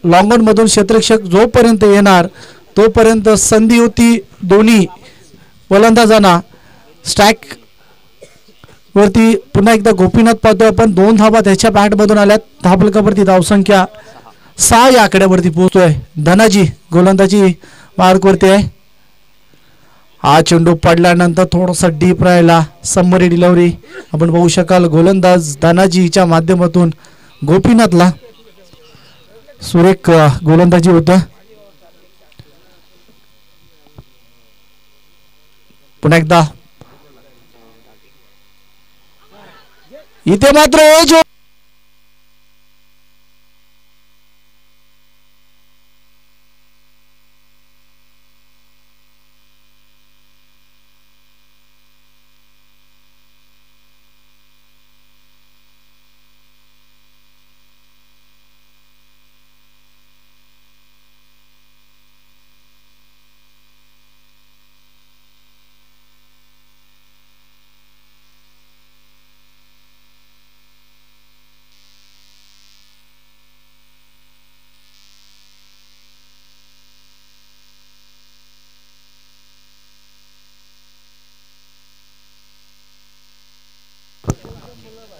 Long-on मधून क्षेत्ररक्षक जोपर्यंत येणार तोपर्यंत संधी होती दोन्ही गोलंदाजांना. स्ट्राईक वरती पुन्हा एकदा गोपीनाथ पाहतोय आपण. 2 धावा त्याच्या बॅट मधून आल्यात. धावफलकावरती धावसंख्या 6 या आकड्यावरती पोहोचतोय. धनाजी गोलंदाजी मार्कवरती आहे. हा चेंडू पडल्यानंतर थोडासा डीप राहिला. समोरी डिलिव्हरी आपण बघू शकाल. गोलंदाज धनाजीच्या माध्यमातून गोपीनाथला सुरेख गोलंदाजी होतं. पुन्हा एकदा इथे मात्र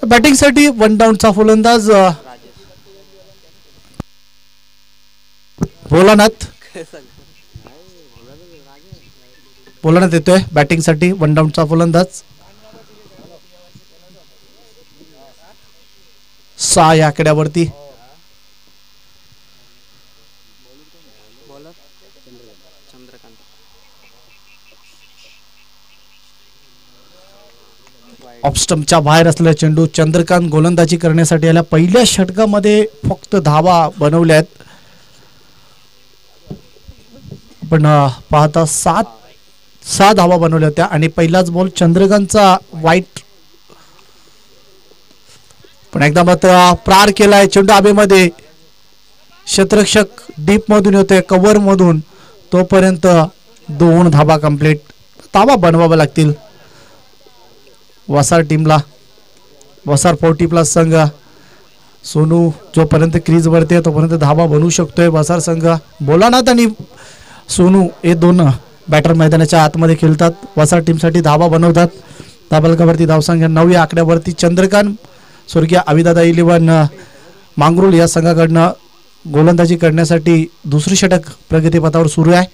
बॅटिंग साठी 1 डाऊनचा फलंदाज भोलानाथ येतोय. बॅटिंग साठी 1 डाऊनचा फलंदाज. 6 या आकड्यावरती. ऑफस्टंपच्या बाहेर असलेला चेंडू. चंद्रकांत गोलंदाजी करण्यासाठी आल्या. पहिल्या षटकामध्ये फक्त धावा बनवल्यात. पण पाहता 6 धावा बनवल्या होत्या आणि पहिलाच बॉल चंद्रकांतचा वाईट. पण एकदा मात्र प्रार केलाय. चेंडू हवेमध्ये. क्षेत्ररक्षक डीप मधून येतोय कव्हर मधून. तोपर्यंत 2 धावा कंप्लीट. धावा बनवाव्या लागतील वसार टीमला. वसार 40 प्लस संघ. सोनू जोपर्यंत क्रीज वरती आहे तोपर्यंत धावा बनवू शकतोय वसार संघ. भोलानाथ आणि सोनू हे 2 बॅटर मैदानाच्या आतमध्ये खेळतात. वसार टीमसाठी धावा बनवतात. धावफलकावरती धावसंख्या 9 या आकड्यावरती. चंद्रकांत स्वर्गीय अविदादा 11 मांगरूळ या संघाकडनं गोलंदाजी करण्यासाठी दुसरी षटक प्रगतीपथावर सुरू आहे.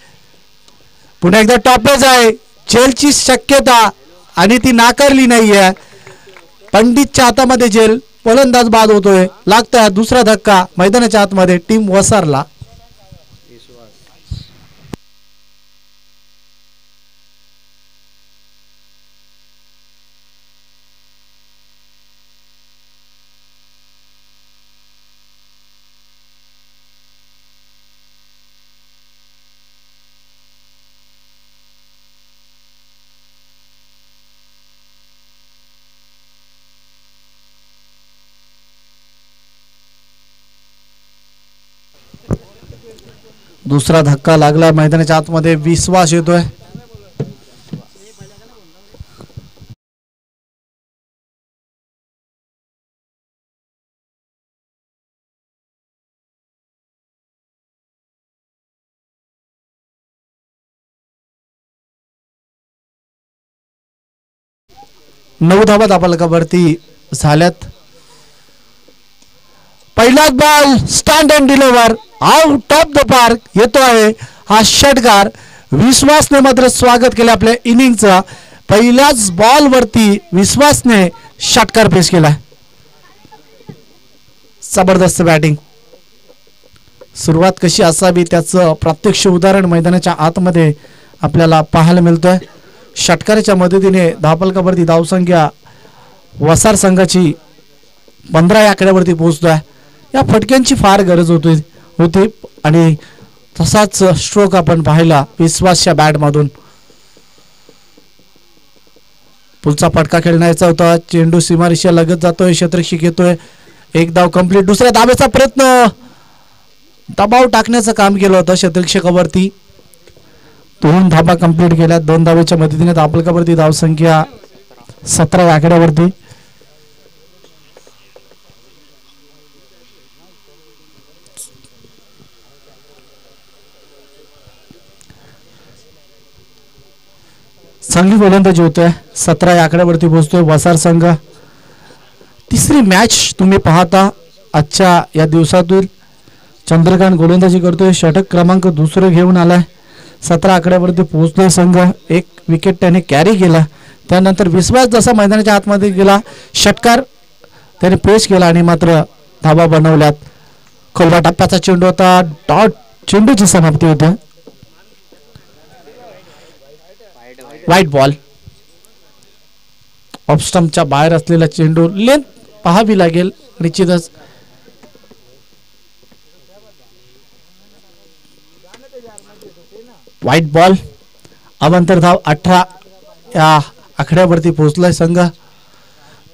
पुन्हा एकदा टॉपेज आहे. झेलची शक्यता आणि ती नाकारली नाहीये. पंडितच्या हातामध्ये झेल. फलंदाज बाद होतोय. लागतोय दुसरा धक्का मैदानाच्या आतमध्ये टीम वसारला. दुसरा धक्का लागला मैदानाच्या आतमध्ये. विश्वास येतोय. नऊ धावा धावफलकावरती झाल्यात. पहिलाच ball stand and deliver out of the park येतो आहे हा षटकार. विश्वासने मात्र स्वागत केले आपल्या इनिंगचा. पहिल्याच बॉल वरती विश्वासने षटकार पेश केला. जबरदस्त बॅटिंग. सुरुवात कशी असावी त्याचं प्रत्यक्ष उदाहरण मैदानाच्या आतमध्ये आपल्याला पाहायला मिळतोय. षटकाराच्या मदतीने धावफलकावरती धावसंख्या वसार संघाची 15 या आकड्यावरती पोहोचतोय. या फटक्यांची फार गरज होती आणि तसाच स्ट्रोक आपण पाहिला विश्वासच्या बॅट मधून. पुढचा फटका खेळण्याचा होता. चेंडू सीमारेषा लगत जातोय. क्षेत्ररक्षक येतोय. एक धाव कंप्लीट. दुसऱ्या धावेचा प्रयत्न. दबाव टाकण्याचं काम केलं होतं क्षेत्ररक्षकावरती. 2 धावा कंप्लीट केल्या. 2 धावेच्या मदतीने धावफलकावरती धावसंख्या 17 या आकड्यावरती. चांगली गोलंदाजी होतोय. 17 या आकड्यावरती पोहोचतोय वसार संघ. तिसरी मॅच तुम्ही पाहता आजच्या या दिवसातून. चंद्रकांत गोलंदाजी करतोय. षटक क्रमांक दुसरं घेऊन आलाय. 17 आकड्यावरती पोहोचतोय संघ. एक विकेट त्याने कॅरी केला. त्यानंतर विश्वास जसा मैदानाच्या आतमध्ये गेला, षटकार त्याने पेश केला आणि मात्र धाबा बनवल्यात. खोलवा टप्प्याचा चेंडू होता. डॉट चेंडूची समाप्ती होते. White ball. ऑफ स्टंपच्या बाहेर असलेला चेंडू. लेंथ पाहावी लागेल निश्चितच. White ball. अवांतर धाव 18 या आकड्यावरती पोहोचलाय संघ.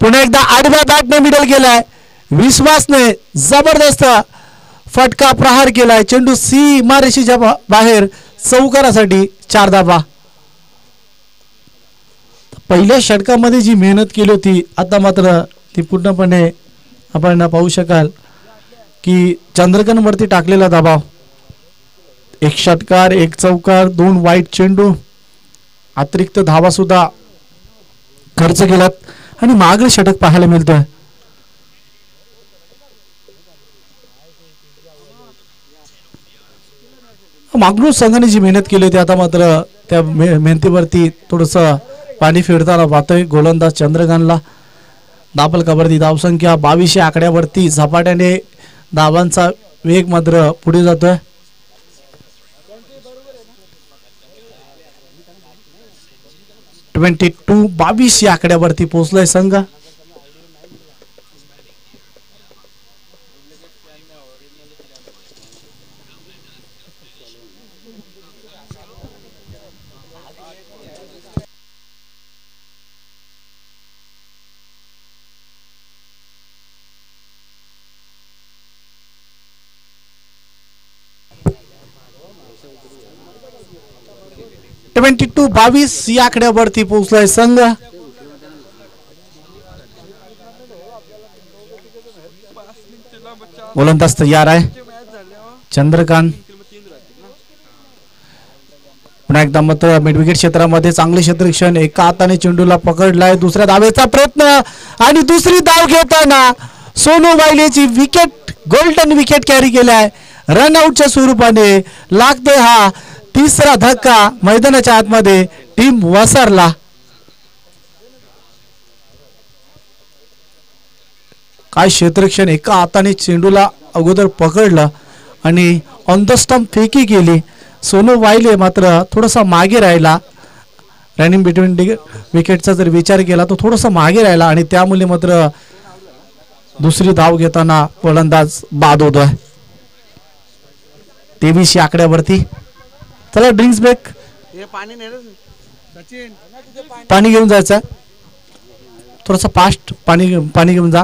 पुन्हा एकदा आडव्या बॅटने मिडल केलाय. विश्वासने जबरदस्त फटका प्रहार केलाय. चेंडू सीमारेषेच्या बाहेर चौकारासाठी 4 धावा. पहिल्या षटकामध्ये जी मेहनत केली होती, आता मात्र ती पूर्णपणे आपण पाहू शकाल की चंद्रकांतवरती टाकलेला दबाव. एक षटकार, एक चौकार, 2 वाईट चेंडू, अतिरिक्त धावा सुद्धा खर्च केलात आणि मागील षटक पाहायला मिळतोय. मागणूर संघाने जी मेहनत केली होती, आता मात्र त्या मेहनतीवरती थोडस पाणी फिरताना पाहतोय गोलंदाज चंद्रकांतला. दाबलकावरती धावसंख्या 22 आकड्यावरती झपाट्याने धावांचा वेग मात्र पुढे जातोय. 22 या आकड्यावरती पोहोचलाय संघ. टू 22 या आकड्यावरती पोहोचलाय संघ. गोलंदाज तयार आहे चंद्रकांत. पुन्हा एकदा मात्र मिडविकेट क्षेत्रामध्ये चांगले क्षेत्ररक्षण. एका हाताने चेंडूला पकडलाय. दुसऱ्या धावेचा प्रयत्न आणि दुसरी धाव घेताना सोनू वायलेची विकेट, गोल्डन विकेट कॅरी केलाय. रनआउटच्या स्वरूपाने लागतोय हा तिसरा धक्का मैदानाच्या आतमध्ये टीम वसारला. काय क्षेत्ररक्षण. एका हाताने चेंडूला अगोदर पकडलं आणि ऑन द स्टंप फेकी केली. सोनू वायले मात्र थोडासा मागे राहिला. रनिंग बिटवीन विकेटचा जर विचार केला तो थोडासा मागे राहिला आणि त्यामुळे मात्र दुसरी धाव घेताना गोलंदाज बाद होतोय. 23 आकड्यावरती. चला ड्रिंक्स ब्रेक. पाणी घेऊन जायचं. थोडस फास्ट पाणी घेऊन जा.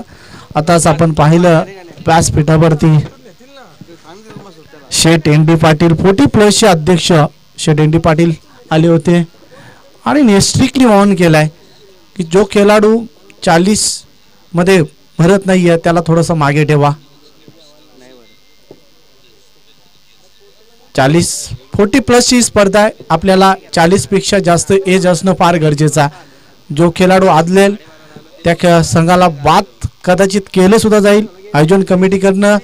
आताच आपण पाहिलं व्यासपीठावरती शेठ एन डी पाटील 40+ चे अध्यक्ष शेठ एन डी पाटील आले होते आणि स्ट्रिक्टली ऑन केलाय की जो खेळाडू 40 मध्ये भरत नाहीये त्याला थोडस मागे ठेवा. 40+ ची स्पर्धा आहे. आपल्याला 40 पेक्षा जास्त एज असणं फार गरजेचं आहे. जो खेळाडू आदलेल त्या संघाला बाद कदाचित केलं सुद्धा जाईल आयोजन कमिटीकडनं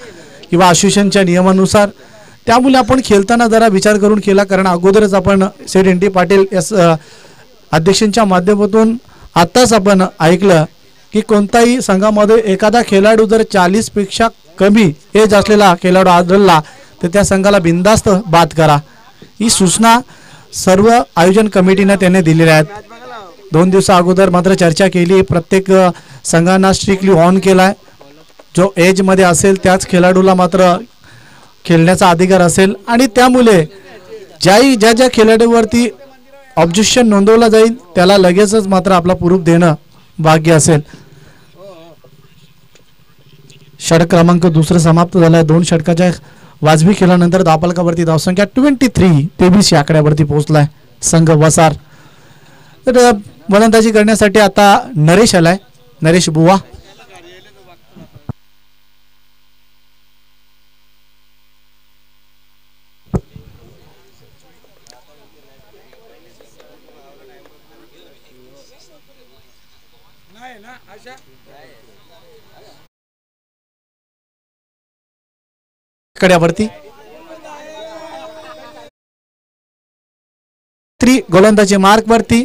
किंवा असोसिएशनच्या नियमानुसार. त्यामुळे आपण खेळताना जरा विचार करून केला, कारण अगोदरच आपण शेठ एन डी पाटील या अध्यक्षांच्या माध्यमातून आताच आपण ऐकलं की कोणताही संघामध्ये एखादा खेळाडू जर 40 पेक्षा कमी एज असलेला खेळाडू आढळला तर त्या संघाला बिनधास्त बाद करा. ही सूचना सर्व आयोजन कमिटीने त्यांनी दिलेल्या आहेत. 2 दिवसा अगोदर मात्र चर्चा केली. प्रत्येक संघांना स्ट्रिक्टली ऑन केलाय. जो एज मध्ये असेल त्याच खेळाडूला मात्र खेळण्याचा अधिकार असेल आणि त्यामुळे ज्या ज्या खेळाडूवरती ऑब्जेक्शन नोंदवला जाईल त्याला लगेचच मात्र आपला प्रूफ देणं भाग्य असेल. षटक क्रमांक दुसरं समाप्त झालाय. 2 षटकाच्या वाजवी खेळानंतर धावफलकावरती धावसंख्या 23 या आकड्यावरती पोहोचलाय संघ वसार. तर गोलंदाजी करण्यासाठी आता नरेश आलाय. नरेश बुवा. कड्यावरती गोलंदाजी मार्क वरती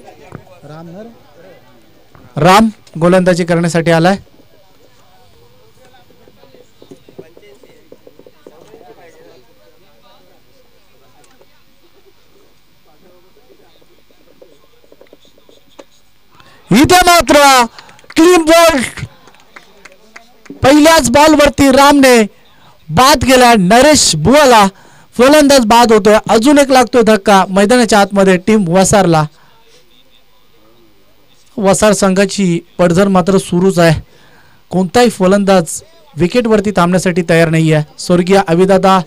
राम गोलंदाजी करण्यासाठी आलाय. इथे मात्र क्लीन बॉल पहिल्याच बॉल वरती रामने बाद केला. नरेश बुवाला फलंदाज बाद होतोय. अजून एक लागतोय धक्का मैदानाच्या आतमध्ये टीम वसारला. वसार संघाची पडझड मात्र सुरूच आहे. कोणताही फलंदाज विकेट वरती थांबण्यासाठी तयार नाही आहे. स्वर्गीय अभिदादा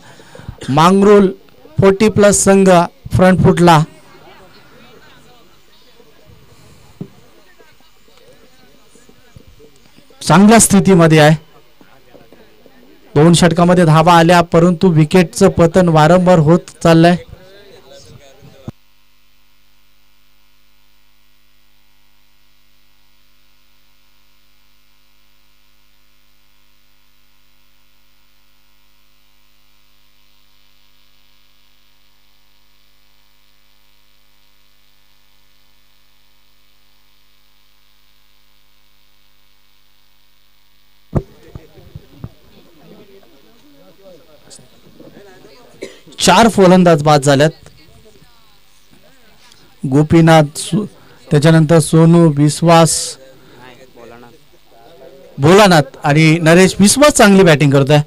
मांगरोल 40+ संघ फ्रंट फुटला. चांगल्या स्थितीमध्ये आहे. 2 षटकामध्ये धावा आल्या परंतु विकेटचं पतन वारंवार होत चाललंय. चार फलंदाज बाद झाल्यात. गोपीनाथ त्याच्यानंतर सोनू विश्वास भोलानाथ आणि नरेश. विश्वास चांगली बॅटिंग करत आहे.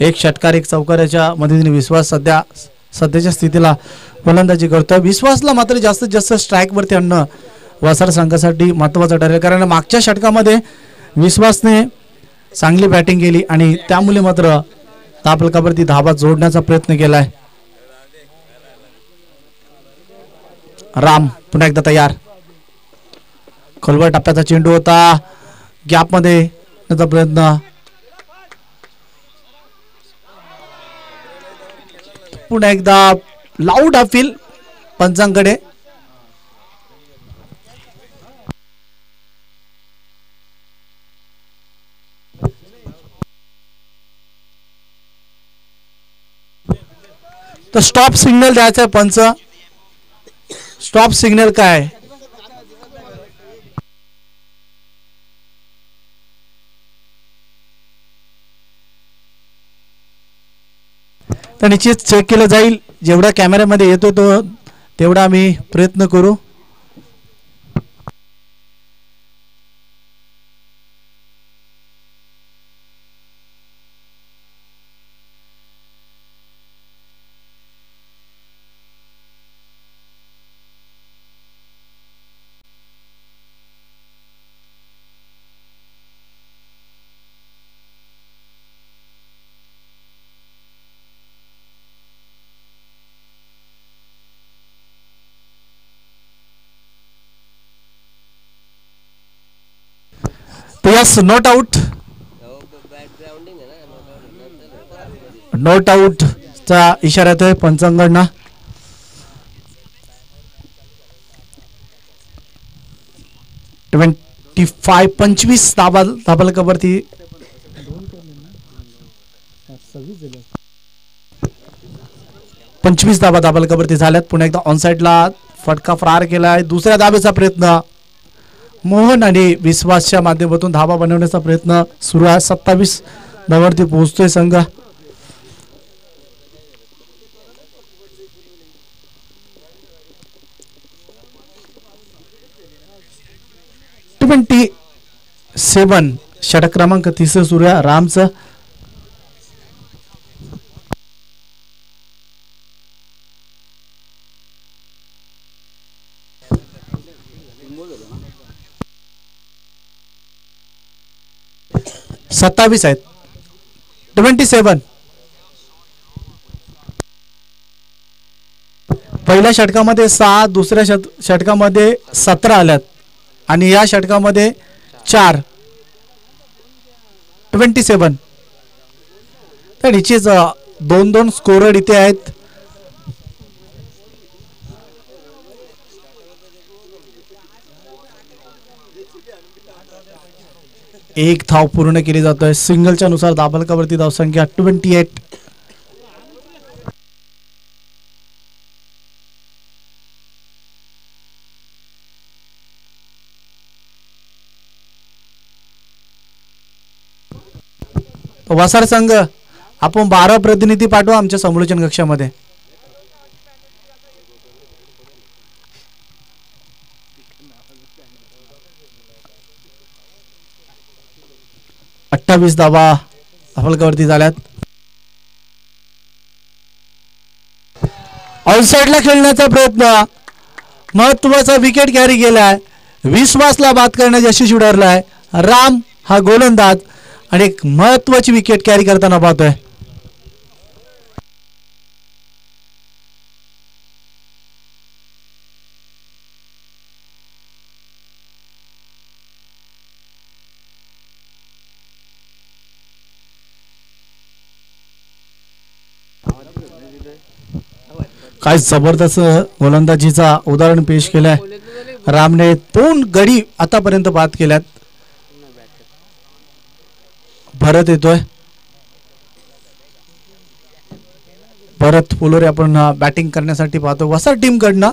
1 षटकार 1 चौकाराच्या मदतीने विश्वास सध्याच्या स्थितीला फलंदाजी करतोय. विश्वासला मात्र जास्तीत जास्त स्ट्राईक वरती आणणं वसार संघासाठी महत्वाचं ठरेल कारण मागच्या षटकामध्ये विश्वासने चांगली बॅटिंग केली आणि त्यामुळे मात्र तापलकावरती धावा जोडण्याचा प्रयत्न केलाय. राम पुन्हा एकदा तयार. खोलवर टप्प्याचा चेंडू होता. गॅप मध्ये प्रयत्न. पुन्हा एकदा लाऊड अपील पंचांकडे. तर स्टॉप सिग्नल द्यायचा आहे पंच. स्टॉप सिग्नल काय तर निश्चित चेक केलं जाईल. जेवढा कॅमेऱ्यामध्ये येतो तो तेवढा आम्ही प्रयत्न करू. Yes not out. Not out चा इशारा येतोय पंचांकडनं. ट्वेंटी 25 धाबालकावरती 25 धाबा धाबालकावरती झाल्यात. पुन्हा एकदा ऑन साइडला फटका फरार केलाय. दुसऱ्या धाब्याचा प्रयत्न मोहन आणि विश्वासच्या माध्यमातून धाबा बनवण्याचा प्रयत्न सुरू आहे. 27 धावांवरती पोहोचतोय संघ. ट्वेंटी 7 षटक क्रमांक 30 सुरू आहे रामचं. सत्तावीस आहेत. 27 पहिल्या षटकामध्ये 6 दुसऱ्या षटकामध्ये 17 आल्यात आणि या षटकामध्ये 4. 27 तर निश्चित 2-2 स्कोरर इथे आहेत. एक धाव पूर्ण केली जातोय सिंगलच्या नुसार दाबलकावरती धावसंख्या 28. वसार संघ आपण 12 प्रतिनिधी पाठवा आमच्या समालोचन कक्षामध्ये. अठ्ठावीस धावा दाबलकावरती झाल्यात. ऑलसाइडला खेळण्याचा प्रयत्न महत्वाचा विकेट कॅरी केलाय. विश्वासला बाद करण्याची यशस्वी ठरलाय राम हा गोलंदाज आणि एक महत्वाची विकेट कॅरी करताना पाहतोय. काय जबरदस्त गोलंदाजीचा उदाहरण पेश केलंय रामने. 2 गडी आतापर्यंत बाद केल्यात. भरत येतोय. भरत फुलोरे आपण बॅटिंग करण्यासाठी पाहतो. वसार टीम कडनं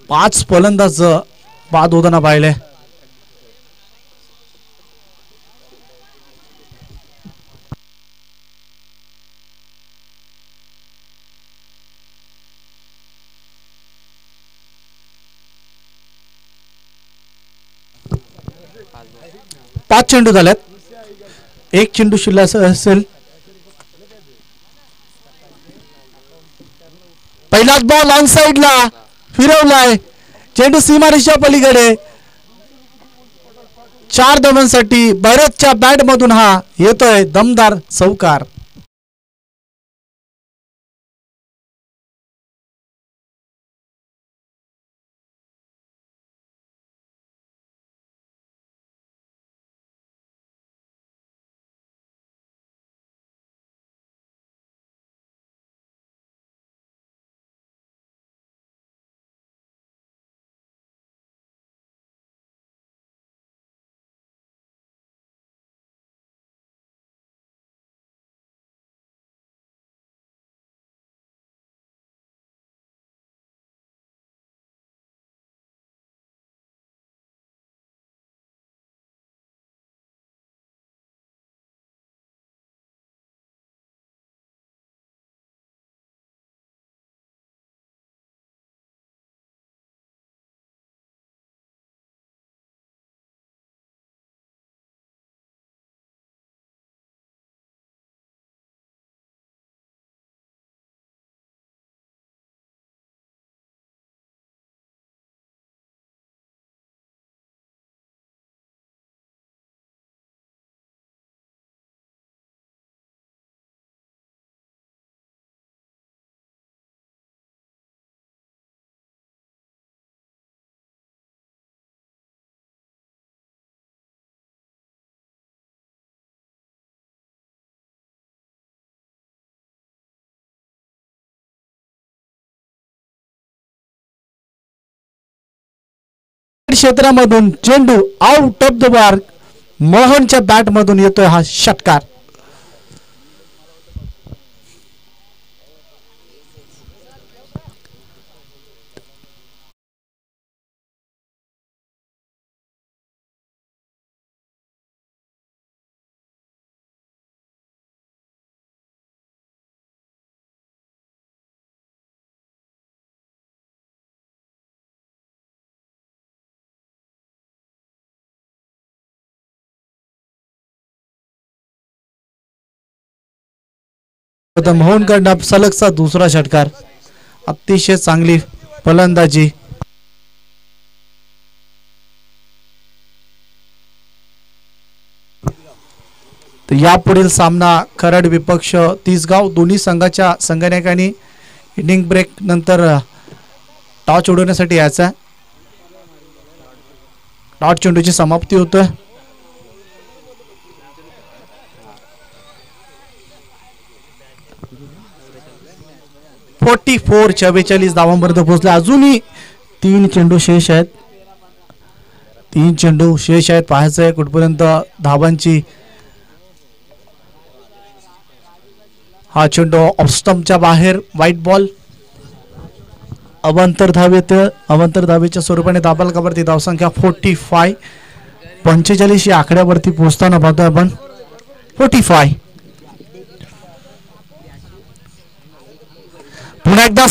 5 फलंदाज बाद होताना पाहिले. पाच चेंडू झाल्यात. एक चेंडू शिल्लक असेल. पहिलाच बॉल ऑन साइडला फिरवलाय. चेंडू सीमारेषा पलीकडे. 4 धावांसाठी भरतच्या बॅट मधून हा येतोय दमदार चौकार. क्षेत्रामधून चेंडू आउट ऑफ द बार. मोहनच्या बॅट मधून येतोय हा षटकार. मोहनकडनं सलगचा दुसरा षटकार. अतिशय चांगली फलंदाजी. यापुढील सामना खरड विपक्ष तिसगाव. दोन्ही संघाच्या संघनायकांनी इनिंग ब्रेक नंतर टॉस उडवण्यासाठी यायचा. टॉस चेंडूची समाप्ती होतोय. 44 44 धावांपर्यंत पोहोचले. अजूनही 3 चेंडू शेष आहेत. 3 चेंडू शेष आहेत. पाहायचं आहे कुठपर्यंत धावांची. हा चेंडू ऑफ स्टंपच्या बाहेर. White ball. अवांतर धावेच्या स्वरूपाने धाबालकावरती धावसंख्या 45. 45 या आकड्यावरती पोहोचताना पाहतोय आपण 45. पुन्हा एकदा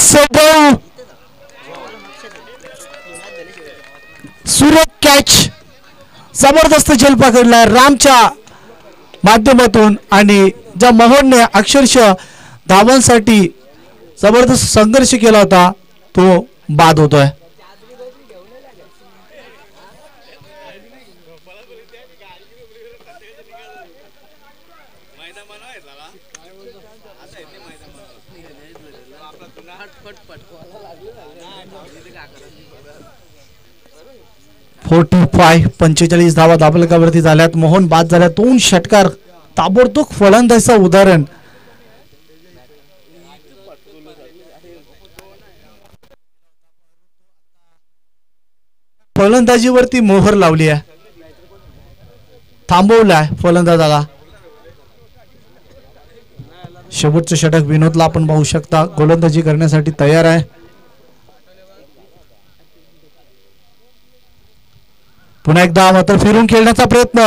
सुरेख कॅच. जबरदस्त झेल पकडलाय रामच्या माध्यमातून आणि ज्या मोहनने अक्षरशः धावांसाठी जबरदस्त संघर्ष केला होता तो बाद होतोय. .45 45 धावा धाबलकावरती झाल्यात. मोहन बाद झाल्या. 2 षटकार. ताबडतोब फलंदाजीचं उदाहरण. फलंदाजीवरती मोहर लावली आहे. थांबवलाय फलंदाजाला. शेवटचं षटक विनोदला आपण पाहू शकता गोलंदाजी करण्यासाठी तयार आहे. पुन्हा एकदा मात्र फिरून खेळण्याचा प्रयत्न.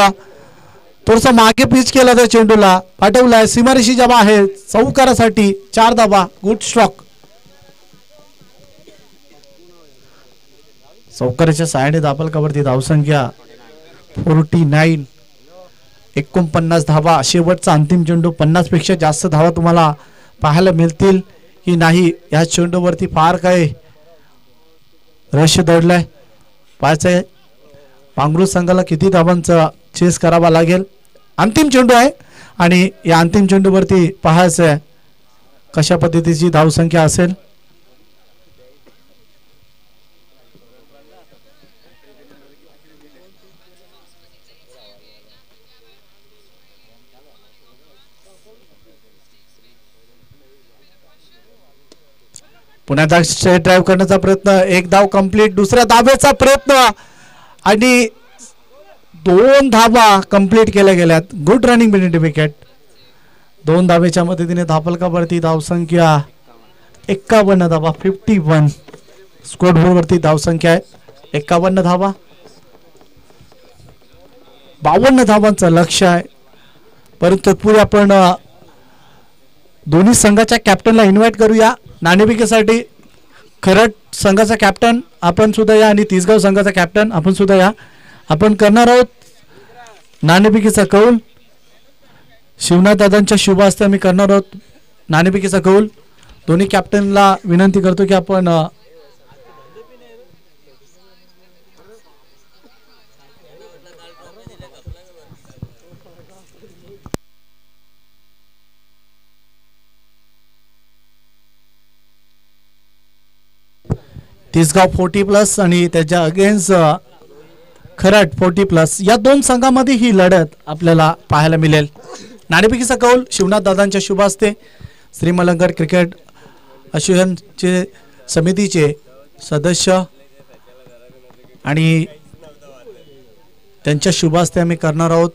थोडसा मागे पिच केला त्या चेंडूला. पाठवलाय सीमारेषेच्या बाहेर चौकारासाठी. 4 धावा. Good stroke. चौकाराच्या साहाय्याने दाबलकावरती धावसंख्या 49. 49 धावा. शेवटचा अंतिम चेंडू. 50 पेक्षा जास्त धावा तुम्हाला पाहायला मिळतील की नाही या चेंडूवरती फार काय रश दडलाय. पाहायचंय पांगरूळ संघाला किती धावांचा चेस करावा लागेल. अंतिम चेंडू आहे आणि या अंतिम चेंडूवरती पाहायचंय कशा पद्धतीची धावसंख्या असेल. पुन्हा एकदा स्ट्रेट ड्राइव्ह करण्याचा प्रयत्न. 1 धाव कंप्लीट. दुसऱ्या धावेचा प्रयत्न आणि 2 धावा कंप्लीट केल्या गेल्यात. Good running between wicket. 2 धावेच्या मदतीने धापलकावरती धावसंख्या 51 धावा. 51 स्कोर बोर्डवरती धावसंख्या आहे 51 धावा. 52 धावांचं लक्ष आहे. परंतु तत्पूर्वी आपण दोन्ही संघाच्या कॅप्टनला इन्व्हाइट करूया नाणेफेकीसाठी. खरड संघाचा कॅप्टन आपण सुद्धा या आणि तिसगाव संघाचा कॅप्टन आपण सुद्धा या. आपण करणार आहोत नाणेफेकीचा कौल. शिवनाथ दादांच्या शुभ हस्ते आम्ही करणार आहोत नाणेफेकीचा कौल. दोन्ही कॅप्टनला विनंती करतो की आपण तिसगाव 40+ आणि त्याच्या अगेन्स्ट खरड 40+. या 2 संघांमध्ये ही लढत आपल्याला पाहायला मिळेल. नाणेफेकीचा कौल शिवनाथ दादांच्या शुभ हस्ते श्री मलंगड क्रिकेट असोसिएशनचे समितीचे सदस्य आणि त्यांच्या शुभ हस्ते आम्ही करणार आहोत.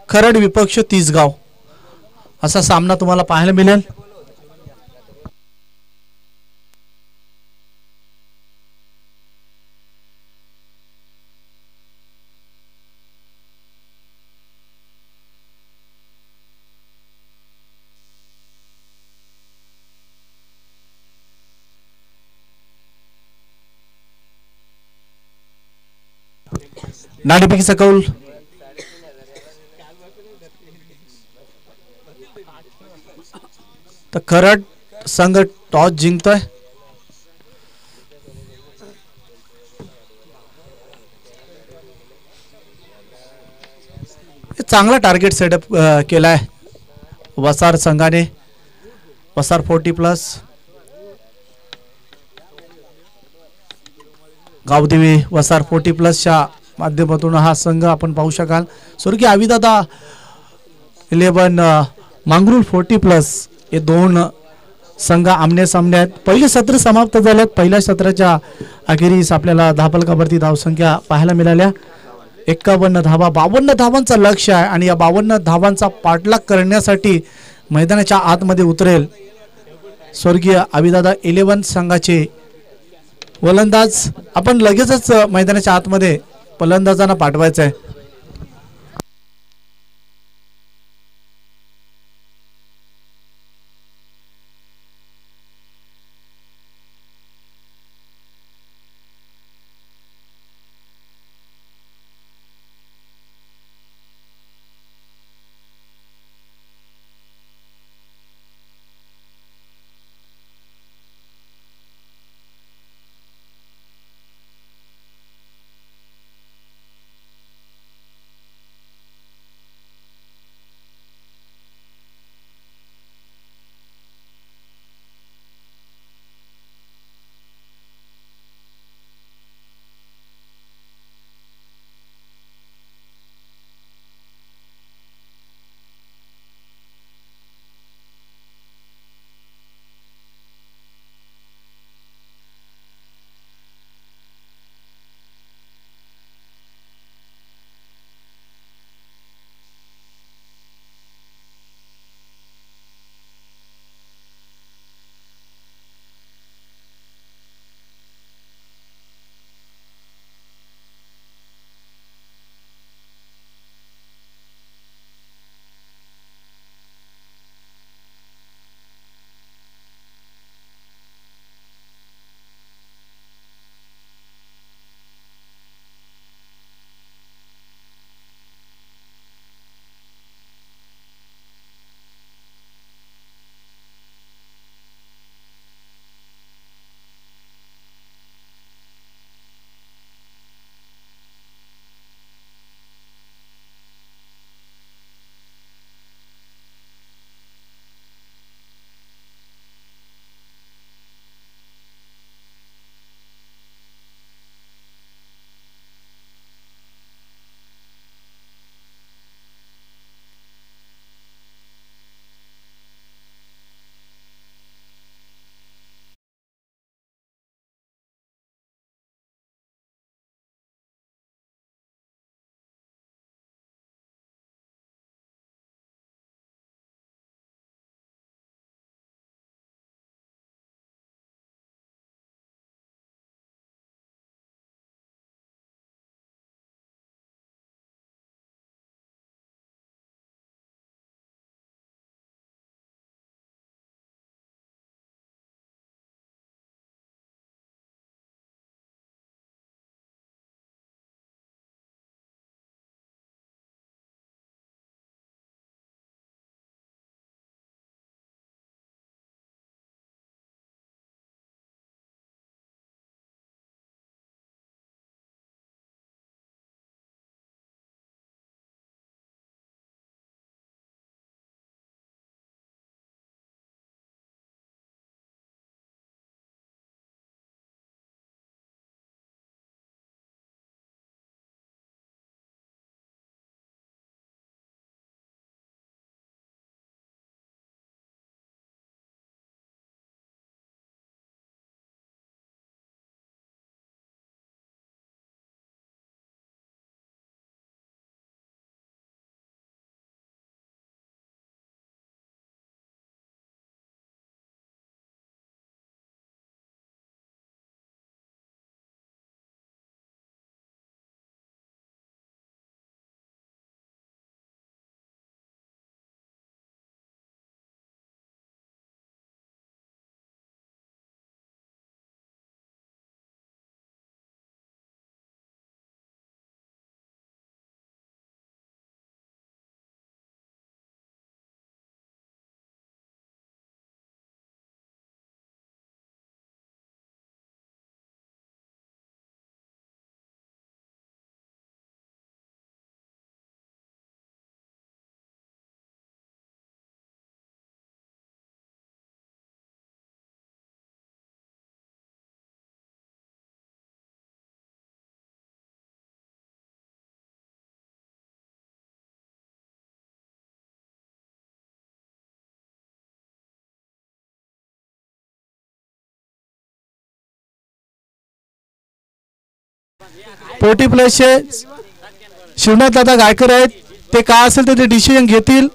खरड विपक्ष तिसगाव असा सामना तुम्हाला पाहायला मिळेल. नाणेफेकीचा कौल तर खरड संघ टॉस जिंकतोय. चांगला टार्गेट सेटअप केलाय वसार संघाने. वसार 40+, गावदेवी वसार 40+च्या माध्यमातून हा संघ आपण पाहू शकाल. स्वर्गीय आविदादा 11 मांगरूळ 40+ हे दोन संघ आमने सामने आहेत. पहिले सत्र समाप्त झालेत. पहिल्या सत्राच्या अखेरीस आपल्याला धापलकावरती धावसंख्या पाहायला मिळाल्या 51 धावा. 52 धावांचं लक्ष आहे आणि या 52 धावांचा पाठलाग करण्यासाठी मैदानाच्या आतमध्ये उतरेल स्वर्गीय आविदादा 11 संघाचे फलंदाज. आपण लगेचच मैदानाच्या आतमध्ये फलंदाजांना पाठवायचं आहे. 40 प्लसचे शिवनाथ दादा गायकर आहेत, ते काय असेल ते डिसिजन घेतील.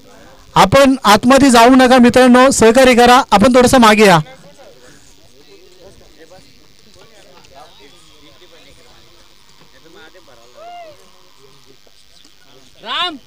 आपण आतमध्ये जाऊ नका मित्रांनो, सहकार्य करा. आपण थोडंसं मागे या. राम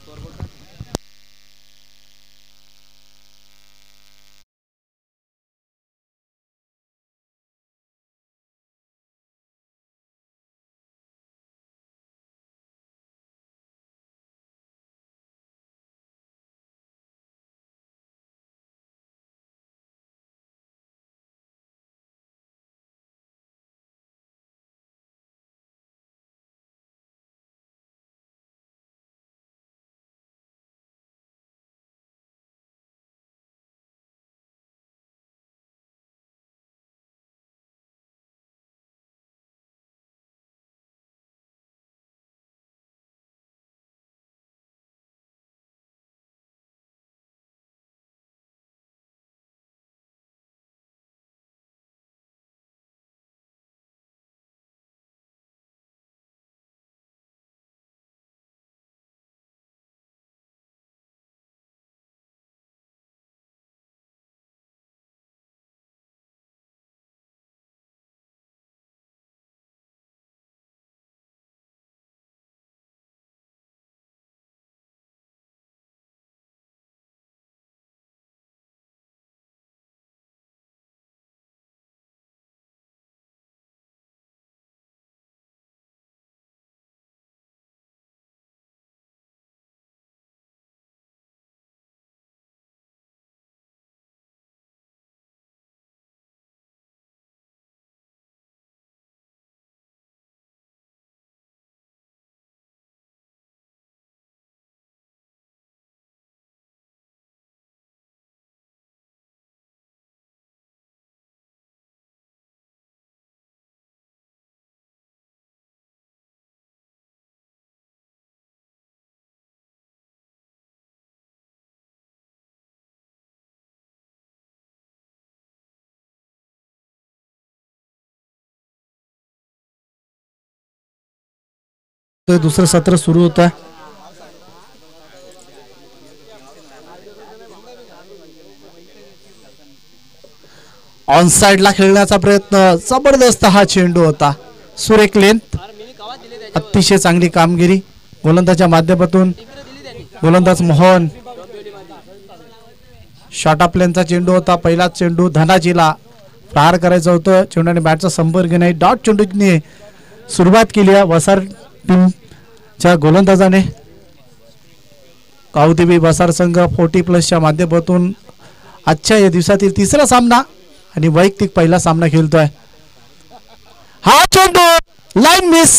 दुसरं सत्र सुरू होत आहे. ऑन साइडला खेळण्याचा प्रयत्न, जबरदस्त हा चेंडू होता. सुरेख लेंथ, अतिशय चांगली कामगिरी गोलंदाजच्या माध्यमातून. गोलंदाज मोहन, शॉर्ट ऑफ लेंथचा चेंडू होता. पहिलाच चेंडू धनाजीला प्रहार करायचं होतं, चेंडूने बॅटचा संपर्क नाही. डॉट चेंडूने सुरुवात केली आहे वसार टीमच्या गोलंदाजाने. काऊदेवी वसार संघ 40 प्लसच्या माध्यमातून आजच्या या दिवसातील तिसरा सामना आणि वैयक्तिक पहिला सामना खेळतोय. हा चेंडू लाईन मिस.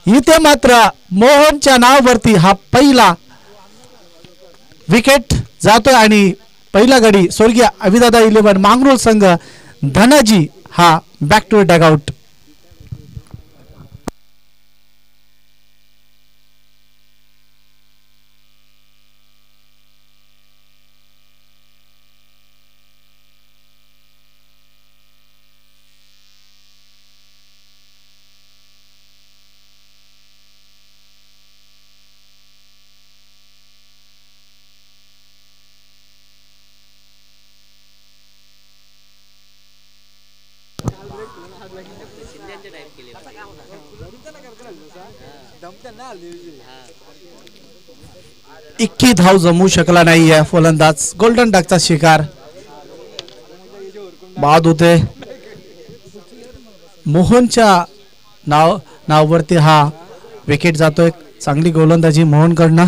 इथे मात्र मोहनच्या नावावरती हा पहिला विकेट जातोय आणि पहिला गडी स्वर्गीय अभिदादा 11 मांगरोळ संघ धनाजी हा बॅक टू डगआउट. इक्की धाव जमू शकला नाहीये फलंदाज. गोल्डन डकचा शिकार बाद होते. मोहनच्या नावावरती हा विकेट जातोय. चांगली गोलंदाजी मोहनकडनं.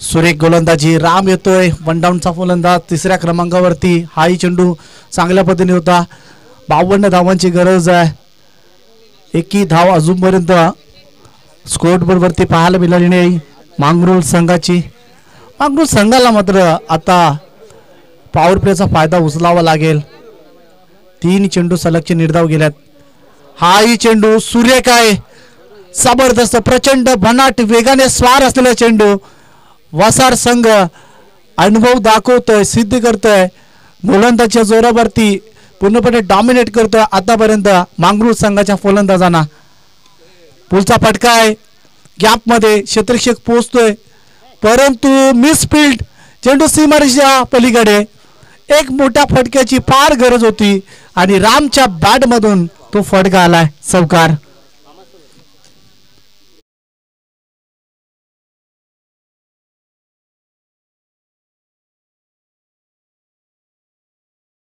सुरेख गोलंदाजी. राम येतोय, वन डाऊनचा फलंदाज तिसऱ्या क्रमांकावरती. हाही चेंडू चांगल्या पद्धतीने होता. 52 धावांची गरज आहे. एकी धाव अजूनपर्यंत स्कोरबोर्ड वरती पाहायला मिळाली नाही मांगरोळ संघाची. मांगरोळ संघाला मात्र आता पॉवर प्लेचा फायदा उचलावा लागेल. 3 चेंडू सलगचे निर्धाव गेल्यात. हाही चेंडू सूर्य काय जबरदस्त प्रचंड भन्नाट वेगाने स्वार असलेला चेंडू. वसार संघ अनुभव दाखवतोय, सिद्ध करतोय, गोलंदाजीच्या जोरावरती पूर्णपणे डॉमिनेट करतोय आतापर्यंत मांगरूळ संघाच्या फलंदाजांना. पुढचा फटका आहे गॅप मध्ये क्षेत्ररक्षक पोहोचतोय परंतु मिस फील्ड. चेंडू सीमारेषेच्या पलीकडे. एक मोठ्या फटक्याची फार गरज होती आणि रामच्या बॅट मधून तो फटका आलाय. चौकार.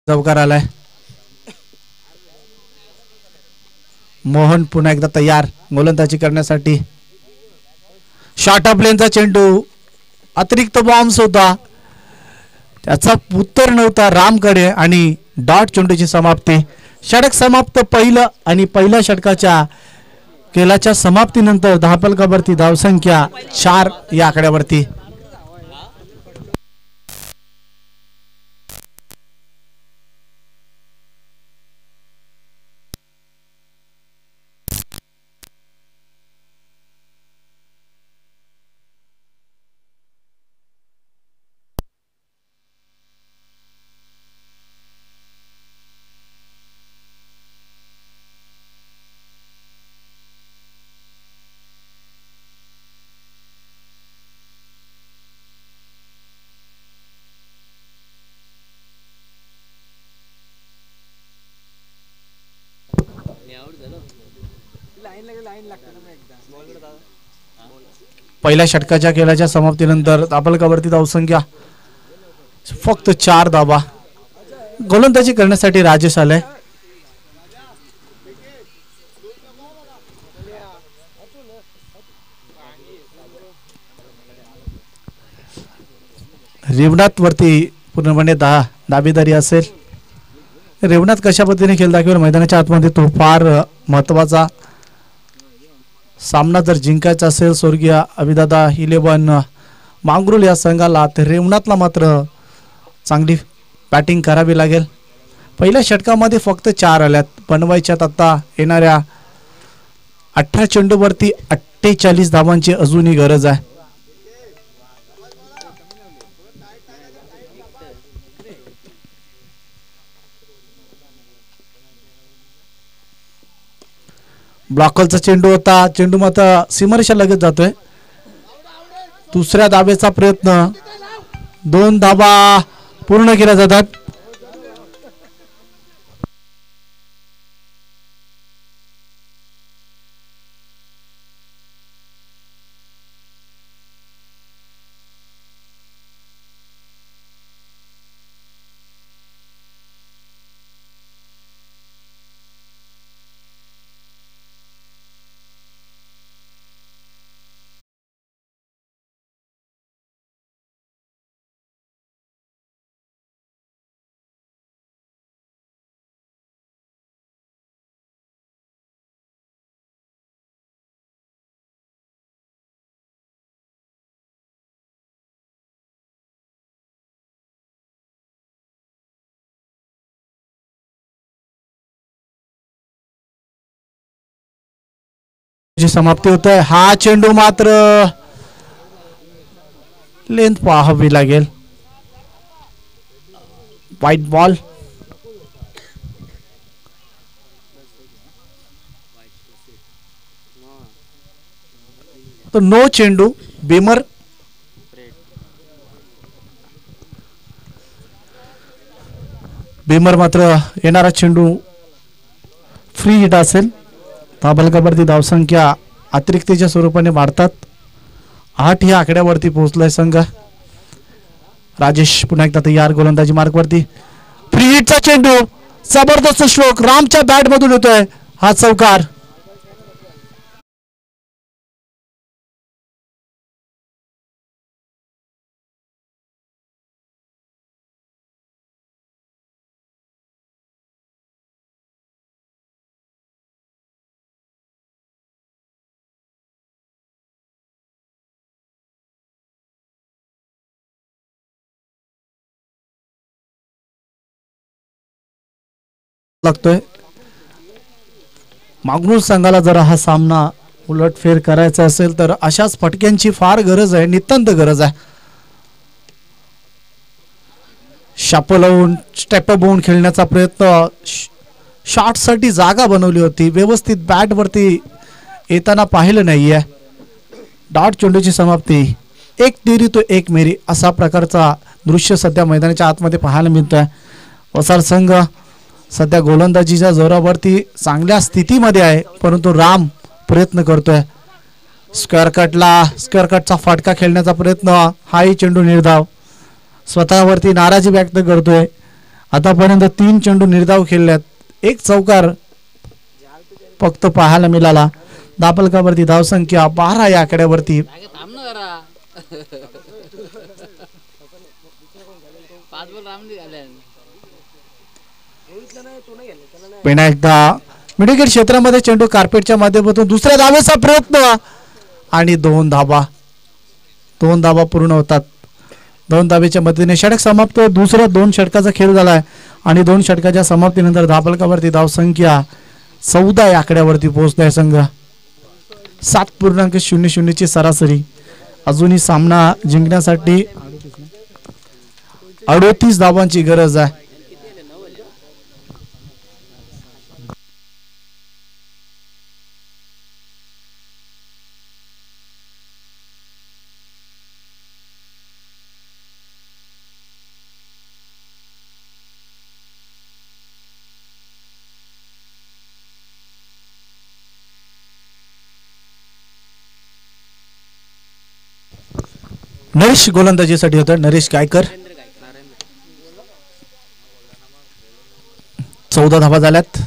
चौकार आलाय. मोहन पुन्हा एकदा तयार गोलंदाजी करण्यासाठी. शॉर्ट ऑफ लेनचा चेंडू अतिरिक्त बॉम्ब्स होता, त्याचा उत्तर नव्हता रामकडे आणि डॉट चेंडूची समाप्ती. षटक समाप्त पहिलं आणि पहिल्या षटकाच्या खेळाच्या समाप्तीनंतर धापलकावरती धावसंख्या 4 या आकड्यावरती. पहिल्या षटकाच्या खेळाच्या समाप्तीनंतर धापलकावरती धावसंख्या फक्त 4 धावा. गोलंदाजी करण्यासाठी राजेश आले. रेवनाथ वरती पूर्णपणे दावेदारी असेल. रेवनाथ कशा पद्धतीने खेळ दाखवेल मैदानाच्या आतमध्ये तो फार महत्वाचा सामना जर जिंकायचा असेल स्वर्गीय अभिदादा 11 मांगरूळ या संघाला तर रेवनाथला मात्र चांगली बॅटिंग करावी लागेल. पहिल्या षटकामध्ये फक्त 4 आल्यात. बनवायच्यात आता येणाऱ्या 18 चेंडूवरती 48 धावांची अजूनही गरज आहे. ब्लॉकलचा चेंडू होता, चेंडू मात्र सीमारेषा लगेच जातोय. दुसऱ्या धावेचा प्रयत्न. 2 धावा पूर्ण केल्या जातात. जी समाप्ती होत आहे. हा चेंडू मात्र लेंथ पाहावी लागेल. White ball. तो नो चेंडू. बेमर मात्र येणारा चेंडू फ्री हिट असेल. धाबलकावरती धावसंख्या अतिरिक्तच्या स्वरूपाने वाढतात. 8 या आकड्यावरती पोहोचलाय संघ. राजेश पुन्हा एकदा तयार गोलंदाजी मार्कवरती. फ्री हिटचा चेंडू जबरदस्त स्ट्रोक रामच्या बॅट मधून होतोय. हा चौकार. लागतोय. मागणूर संघाला जर हा सामना उलटफेर करायचा असेल तर अशाच फटक्यांची फार गरज आहे, नितांत गरज आहे. शाप लावून स्टेप होऊन खेळण्याचा प्रयत्न, शॉटसाठी जागा बनवली होती, व्यवस्थित बॅट वरती येताना पाहिलं नाहीये. डॉट चेंडूची समाप्ती, एक तिरी तो एक मेरी असा प्रकारचा दृश्य सध्या मैदानाच्या आतमध्ये पाहायला मिळतोय. वसार संघ सध्या गोलंदाजीच्या जोरावरती चांगल्या स्थितीमध्ये आहे, परंतु राम प्रयत्न करतोय स्क्वेअर कटचा फाटका खेळण्याचा प्रयत्न. हाही चेंडू निर्धाव, स्वतःवरती नाराजी व्यक्त करतोय. आतापर्यंत 3 चेंडू निर्धाव खेळल्यात, एक चौकार फक्त पाहायला मिळाला. दापलकावरती धावसंख्या 12 या आकड्यावरती. पुन्हा एकदा मिडविकेट क्षेत्रामध्ये चेंडू कार्पेटच्या माध्यमातून दुसऱ्या धावेचा प्रयत्न आणि 2 धावा पूर्ण होतात. 2 धावेच्या मदतीने षटक समाप्त. दुसऱ्या 2 षटकाचा खेळ झालाय आणि 2 षटकाच्या समाप्तीनंतर धापलकावरती धावसंख्या 14 या आकड्यावरती पोहोचलाय संघ. 7.00 ची सरासरी. अजूनही सामना जिंकण्यासाठी 38 धावांची गरज आहे. नरेश गोलंदाजीसाठी होता. नरेश गायकर. 14 धावा झाल्यात.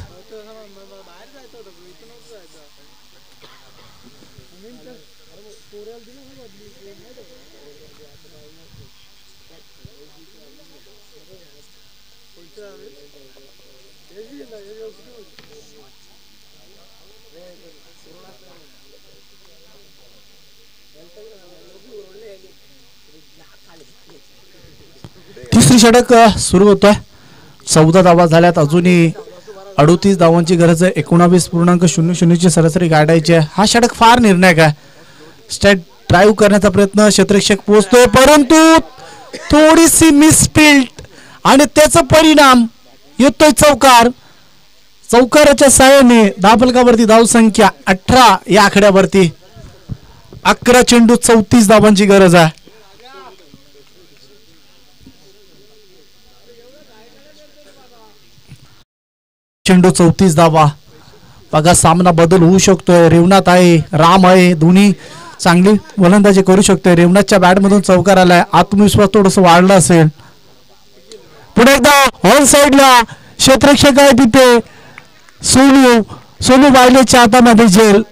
तिसरी षटक सुरू होतोय. 14 धावा झाल्यात. अजूनही 38 धावांची गरज आहे. 19.00 ची सरासरी गाठायची आहे. हा षटक फार निर्णायक आहे. स्ट्रेट ड्राईव्ह करण्याचा प्रयत्न, क्षेत्ररक्षक पोहोचतोय परंतु थोडीशी मिसफिल्ड आणि त्याचा परिणाम येतोय चौकार. चौकाराच्या साहाय्याने धापलकावरती धावसंख्या 18 या आकड्यावरती. 11 चेंडू 34 धावांची गरज आहे. चेंडू 34 धावा. बघा सामना बदल होऊ शकतोय. रेवनाथ आहे, राम आहे, दोन्ही चांगली गोलंदाजी करू शकतोय. रेवनाथच्या बॅट मधून चौकार आलाय, आत्मविश्वास थोडस वाढला असेल. पुढे एकदा ऑन साइडला क्षेत्ररक्षक आहे तिथे सोनू बायलेच्या हातामध्ये झेल.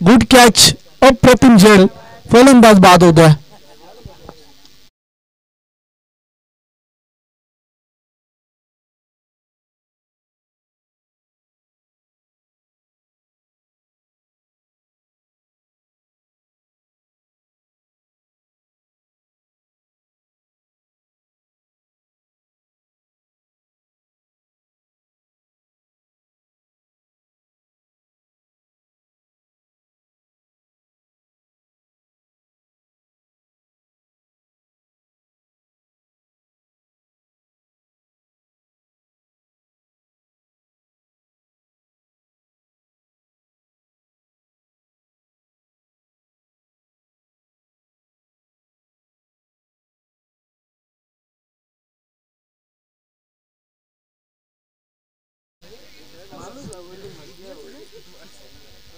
गुड कॅच, अप्रतिम झेल. फलंदाज बाद होतोय.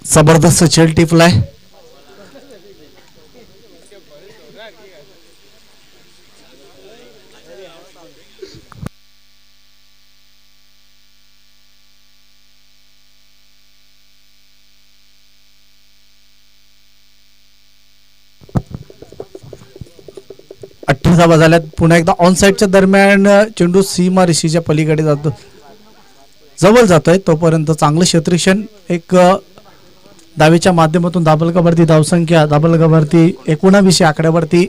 जबरदस्त झेल टिपलाय. धावा झाल्यात. पुन्हा एकदा ऑन साइडच्या दरम्यान चेंडू सीमा रेषेच्या पलीकडे जातो, जवळ जातोय. तोपर्यंत चांगलं क्षेत्ररक्षण. एक धावेच्या माध्यमातून धाबलकावरती धावसंख्या, धाबलकावरती 19 आकड्यावरती.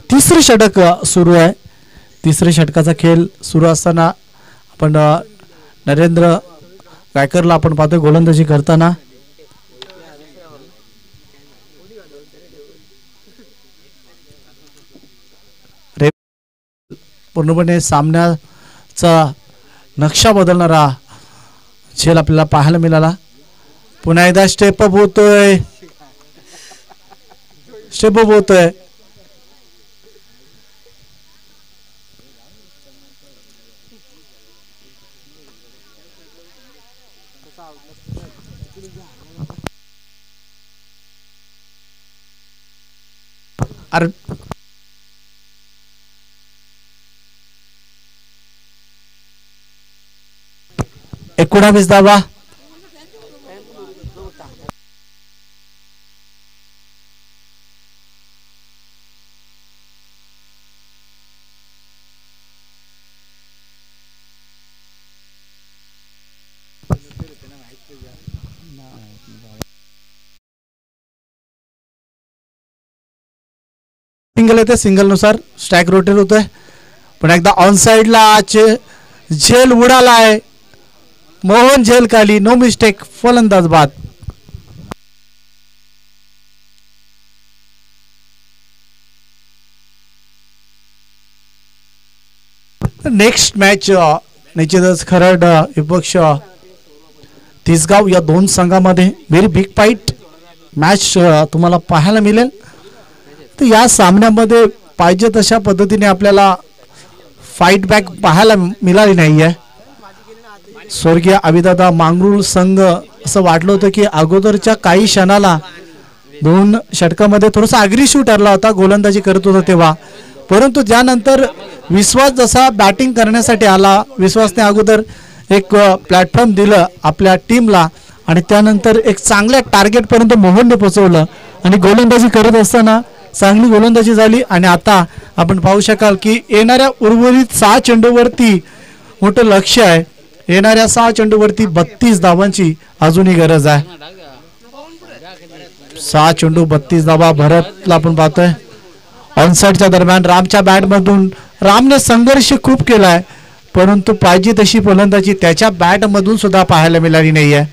तिसरं षटक सुरू आहे. तिसऱ्या षटकाचा खेळ सुरू असताना आपण नरेंद्र गायकरला आपण पाहतोय गोलंदाजी करताना. पूर्णपणे सामन्याचा नक्षा बदलणारा झेल आपल्याला पाहायला मिळाला. पुन्हा एकदा स्टेप अप होतोय. अरे 19 धावा. सिंगल येते. सिंगल नुसार स्ट्राइक रोटेट होतोय. पण एकदा ऑन साइडला झेल उडालाय. मोहन झेल खाली. No mistake. फलंदाज बाद. नेक्स्ट मॅच निश्चितच खरड विपक्ष तिसगाव या दोन संघामध्ये व्हेरी बिग फाईट मॅच तुम्हाला पाहायला मिळेल. तर या सामन्यामध्ये पाहिजे तशा पद्धतीने आपल्याला फाईट बॅक पाहायला मिळाली नाहीये. स्वर्गीय अभिदादा मांगरूळ संघ असं वाटलं होतं की अगोदरच्या काही क्षणाला 2 षटकामध्ये थोडासा अग्रेसिव्ह ठरला होता, गोलंदाजी करत होता तेव्हा. परंतु त्यानंतर विश्वास जसा बॅटिंग करण्यासाठी आला, विश्वासने अगोदर एक प्लॅटफॉर्म दिलं आपल्या टीमला आणि त्यानंतर एक चांगल्या टार्गेटपर्यंत मोहनने पोहोचवलं आणि गोलंदाजी करत असताना चांगली गोलंदाजी झाली. आणि आता आपण पाहू शकाल की येणाऱ्या उर्वरित 6 चेंडूवरती मोठं लक्ष आहे. येणाऱ्या 6 चेंडूवरती 32 धावांची अजूनही गरज आहे. 6 चेंडू 32 धावा. भरतला आपण पाहतोय ऑनसाइडच्या दरम्यान रामच्या बॅटमधून रामने संघर्ष खूप केलाय, परंतु पाहिजे तशी फलंदाजी त्याच्या बॅटमधून सुद्धा पाहायला मिळाली नाहीये.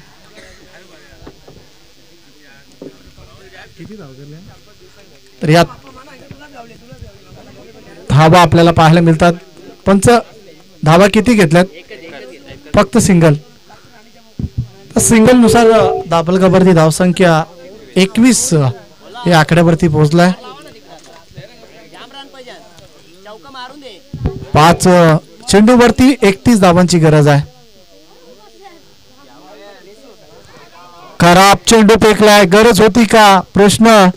तर यात धावा आपल्याला पाहायला मिळतात. पंच धावा किती घेतल्यात? फक्त सिंगल. सिंगल नुसार दाबलगावरती धावसंख्या 21 या आकड्यावरती पोहोचलाय. 5 चेंडूवरती 31 धावांची गरज आहे. खराब चेंडू फेकलाय. गरज होती का प्रश्न.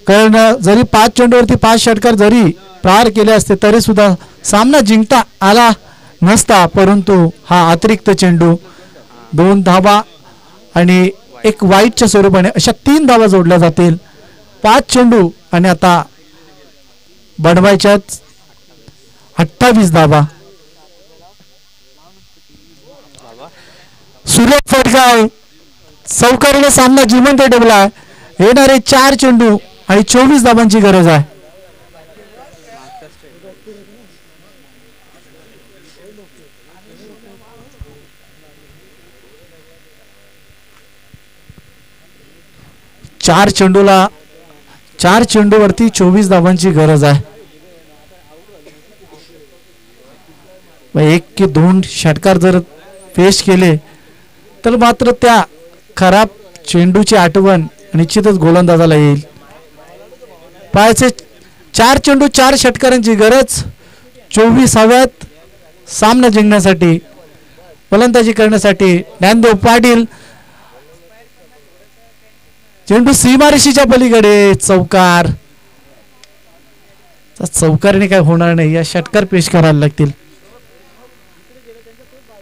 कारण जरी 5 चेंडूवरती 5 षटकार जरी प्रहार केले असते तरी सुद्धा सामना जिंकता आला नसता. परंतु हा अतिरिक्त चेंडू 2 धावा आणि एक वाईटच्या स्वरूपाने अशा 3 धावा जोडल्या जातील. 5 चेंडू आणि आता बनवायच्या 28 धावा. सुरेश फटकाव चौकारीने सामना जिवंत ठेवला. येणारे 4 चेंडू आणि 24 धावांची गरज आहे. चार चेंडूवरती 24 धावांची गरज आहे. 1 की 2 षटकार जर पेश केले तर मात्र त्या खराब चेंडूची आठवण निश्चितच गोलंदाजाला येईल. पाहायचे 4 चेंडू 4 षटकारांची गरज. 24 हव्यात सामना जिंकण्यासाठी, फलंदाजी करण्यासाठी. ज्ञानदेव पाटील चेंडू सीमारेषेच्या पलीकडे. चौकारने काय होणार नाही. या षटकार पेश करायला लागतील.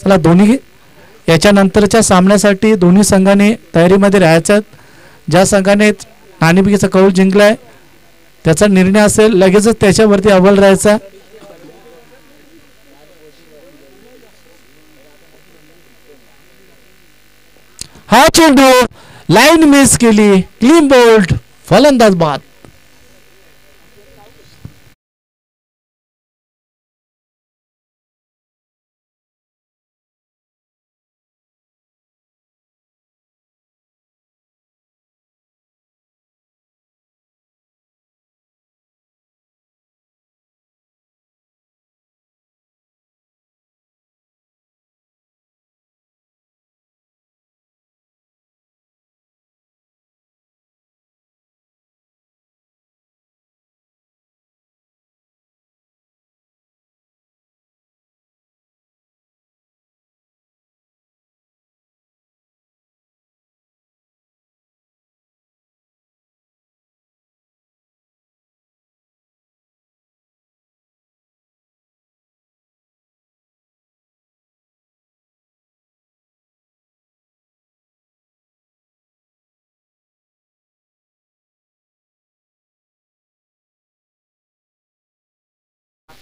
चला दोन्ही याच्या नंतरच्या सामन्यासाठी दोन्ही संघाने तयारीमध्ये राहायचं. ज्या संघाने नाणेफेकीचा कौल जिंकलाय त्याचा निर्णय असेल लगेचच त्याच्यावरती अव्वल राहायचा. हा चेंडू लाईन मिस केली. Clean bowled. फलंदाज बाद.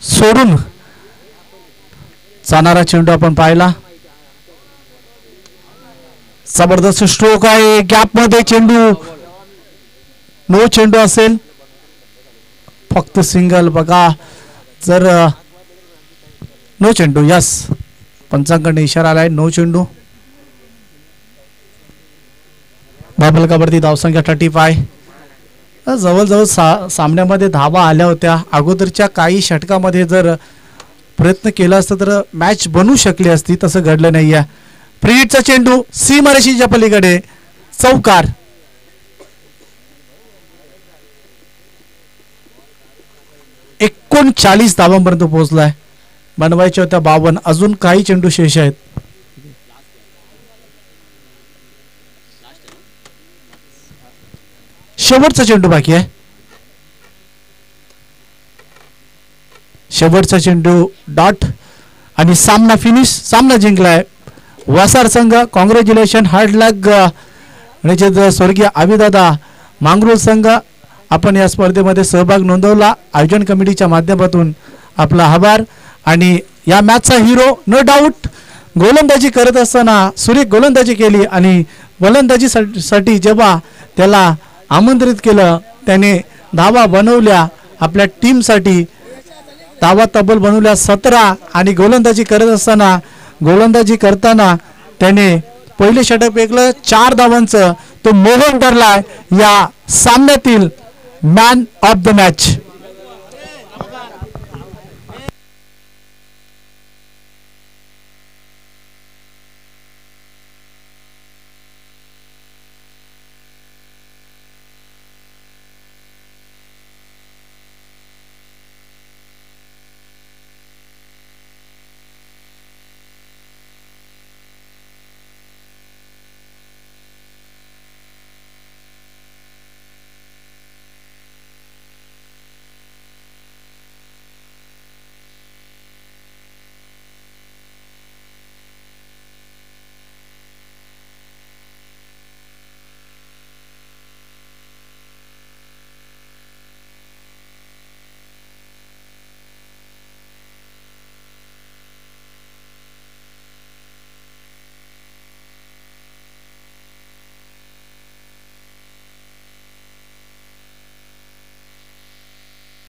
सोडून जाणारा चेंडू आपण पाहिला. जबरदस्त स्ट्रोक आहे. गॅप मध्ये चेंडू. नो चेंडू असेल. फक्त सिंगल. बघा जर नो चेंडू. यस पंचांकडे इशारा आलाय. नो चेंडू. बाबलकावरती धावसंख्या 35. जवळजवळ सामन्यामध्ये धावा आल्या होत्या. अगोदरच्या काही षटकामध्ये जर प्रयत्न केला असता तर मॅच बनू शकली असती. तसं घडलं नाहीये. प्रीहिटचा चेंडू सीमारेषेच्या पलीकडे. चौकार. एकूण 40 धावांपर्यंत पोहोचलाय. बनवायच्या होत्या 52. अजून काही चेंडू शेष आहेत. शेवटचा चेंडू बाकी आहे. शेवटचा चेंडू डॉट आणि सामना फिनिश. सामना जिंकलाय वसार संघ. कॉंग्रॅच्युलेशन. हार्ड लक स्वर्गीय आविदादा मांगरूळ संघ. आपण या स्पर्धेमध्ये सहभाग नोंदवला. आयोजन कमिटीच्या माध्यमातून आपला आभार. आणि या मॅचचा हिरो नो डाऊट. गोलंदाजी करत असताना सुरेख गोलंदाजी केली आणि गोलंदाजीसाठी जेव्हा त्याला आमंत्रित केलं त्याने धावा बनवल्या. आपल्या टीमसाठी धावा तब्बल बनवल्या 17. आणि गोलंदाजी करताना त्याने पहिले षटक फेकलं 4 धावांचं. तो मोहन ठरलाय या सामन्यातील मॅन ऑफ द मॅच.